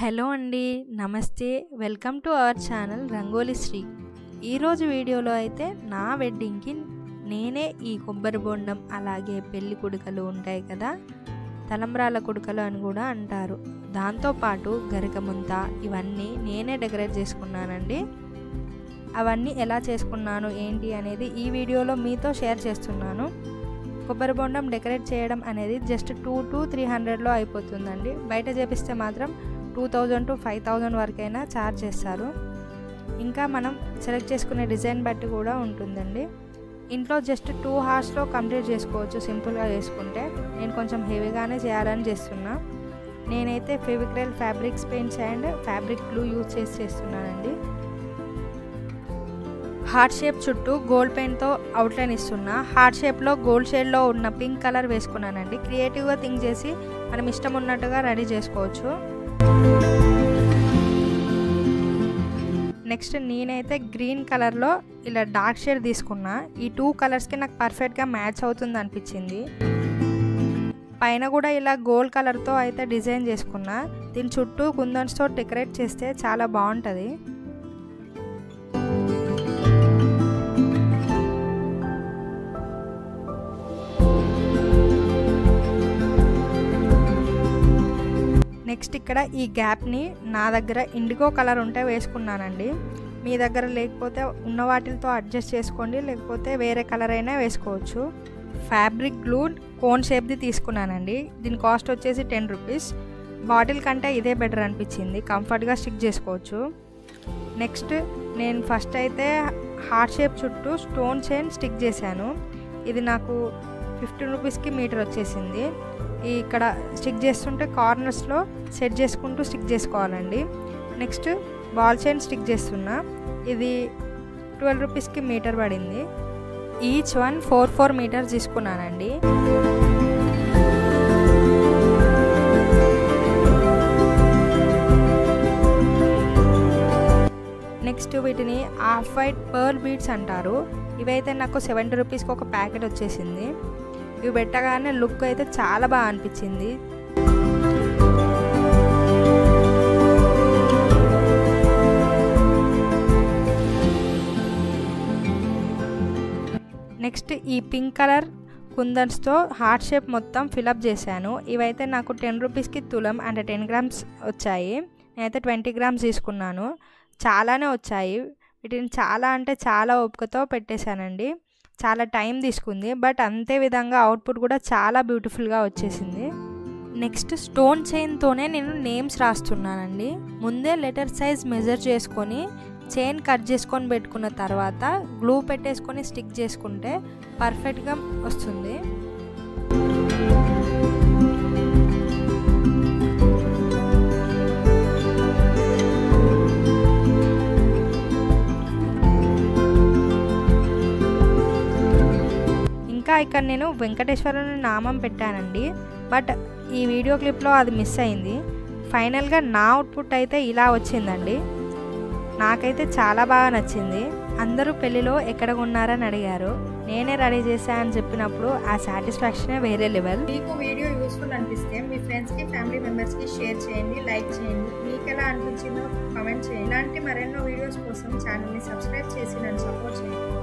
Hello అండి, నమస్తే. Welcome to our channel Rangoli Shri. ఈరోజు వీడియోలో అయితే నా వెడ్డింగ్కి నేనే ఈ కొబ్బరి బొండం అలాగే పెళ్లి కుడుకలు ఉంటాయి కదా, తలంబ్రాల కుడుకలు అని కూడా అంటారు, దాంతోపాటు గరికముంత ఇవన్నీ నేనే డెకరేట్ చేసుకున్నానండి. అవన్నీ ఎలా చేసుకున్నాను ఏంటి అనేది ఈ వీడియోలో మీతో షేర్ చేస్తున్నాను. కొబ్బరి బొండం డెకరేట్ చేయడం అనేది జస్ట్ 200 to 300లో అయిపోతుందండి. బయట చేపిస్తే మాత్రం 2000 to 5000 వరకైనా ఛార్జ్ చేస్తారు. ఇంకా మనం సెలెక్ట్ చేసుకునే డిజైన్ బట్టి కూడా ఉంటుందండి. ఇంట్లో జస్ట్ 2 hours కంప్లీట్ చేసుకోవచ్చు సింపుల్గా చేసుకుంటే. నేను కొంచెం హెవీగానే చేయాలని చేస్తున్నా. నేనైతే Fevicryl, fabrics paints and fabric glue use చేసి చేస్తున్నానండి. హార్ట్ షేప్ చుట్టూ గోల్డ్ పెయింట్తో అవుట్లైన్ ఇస్తున్నా. హార్ట్ షేప్లో గోల్డ్ షేడ్లో ఉన్న పింక్ కలర్ వేసుకున్నానండి. క్రియేటివ్గా థింక్ చేసి మనం ఇష్టం ఉన్నట్టుగా రెడీ చేసుకోవచ్చు. నెక్స్ట్ నేనైతే గ్రీన్ కలర్లో ఇలా డార్క్ షేడ్ తీసుకున్నా. ఈ 2 కలర్స్కి నాకు పర్ఫెక్ట్గా మ్యాచ్ అవుతుంది అనిపించింది. పైన కూడా ఇలా గోల్డ్ కలర్తో అయితే డిజైన్ చేసుకున్నా. దీని చుట్టూ కుందన్స్తో డెకరేట్ చేస్తే చాలా బాగుంటుంది. నెక్స్ట్ ఇక్కడ ఈ గ్యాప్ని నా దగ్గర ఇండిగో కలర్ ఉంటే వేసుకున్నానండి. మీ దగ్గర లేకపోతే ఉన్న వాటితో అడ్జస్ట్ చేసుకోండి, లేకపోతే వేరే కలర్ అయినా వేసుకోవచ్చు. ఫ్యాబ్రిక్ గ్లూ కోన్ షేప్ది తీసుకున్నానండి. దీని కాస్ట్ వచ్చేసి 10 rupees. బాటిల్ కంటే ఇదే బెటర్ అనిపించింది, కంఫర్ట్గా స్టిక్ చేసుకోవచ్చు. నెక్స్ట్ నేను ఫస్ట్ అయితే హార్ట్ షేప్ చుట్టూ స్టోన్ చైన్ స్టిక్ చేశాను. ఇది నాకు 15 rupeesకి మీటర్ వచ్చేసింది. ఇక్కడ స్టిక్ చేస్తుంటే కార్నర్స్లో సెట్ చేసుకుంటూ స్టిక్ చేసుకోవాలండి. నెక్స్ట్ బాల్ చైన్ స్టిక్ చేస్తున్నా. ఇది 12 rupeesకి మీటర్ పడింది. ఈచ్ వన్ 4 meters తీసుకున్నానండి. నెక్స్ట్ వీటిని హాఫ్ వైట్ పర్ల్ బీడ్స్ అంటారు. ఇవైతే నాకు 70 rupeesకి ఒక ప్యాకెట్ వచ్చేసింది. ఇవి పెట్టగానే లుక్ అయితే చాలా బాగా అనిపించింది. నెక్స్ట్ ఈ పింక్ కలర్ కుందన్స్తో హార్ట్ షేప్ మొత్తం ఫిలప్ చేశాను. ఇవైతే నాకు 10 rupeesకి తులం అంటే 10 grams వచ్చాయి. నేనైతే 20 grams తీసుకున్నాను. చాలానే వచ్చాయి. వీటిని చాలా అంటే చాలా ఓపికతో పెట్టేశానండి. చాలా టైం తీసుకుంది, బట్ అంతే విధంగా అవుట్పుట్ కూడా చాలా బ్యూటిఫుల్గా వచ్చేసింది. నెక్స్ట్ స్టోన్ చైన్తోనే నేను నేమ్స్ రాస్తున్నానండి. ముందే లెటర్ సైజ్ మెజర్ చేసుకొని చైన్ కట్ చేసుకొని పెట్టుకున్న తర్వాత గ్లూ పెట్టేసుకొని స్టిక్ చేసుకుంటే పర్ఫెక్ట్గా వస్తుంది. ఇంకా ఇక్కడ నేను వెంకటేశ్వరుని నామం పెట్టానండి, బట్ ఈ వీడియో క్లిప్లో అది మిస్ అయింది. ఫైనల్గా నా అవుట్పుట్ అయితే ఇలా వచ్చిందండి. నాకైతే చాలా బాగా నచ్చింది. అందరూ పెళ్ళిలో ఎక్కడ ఉన్నారని అడిగారు. నేనే రెడీ చేశా అని చెప్పినప్పుడు ఆ సాటిస్ఫాక్షనే వేరే లెవెల్. మీకు వీడియో యూస్ఫుల్ అనిపిస్తే మీ ఫ్రెండ్స్కి, ఫ్యామిలీ మెంబర్స్కి షేర్ చేయండి, లైక్ చేయండి. మీకు ఎలా అనిపించిందో కామెంట్ చేయండి. ఇలాంటి మరెన్నో వీడియోస్ కోసం ఛానల్ని సబ్స్క్రైబ్ చేసి నన్ను సపోర్ట్ చేయండి.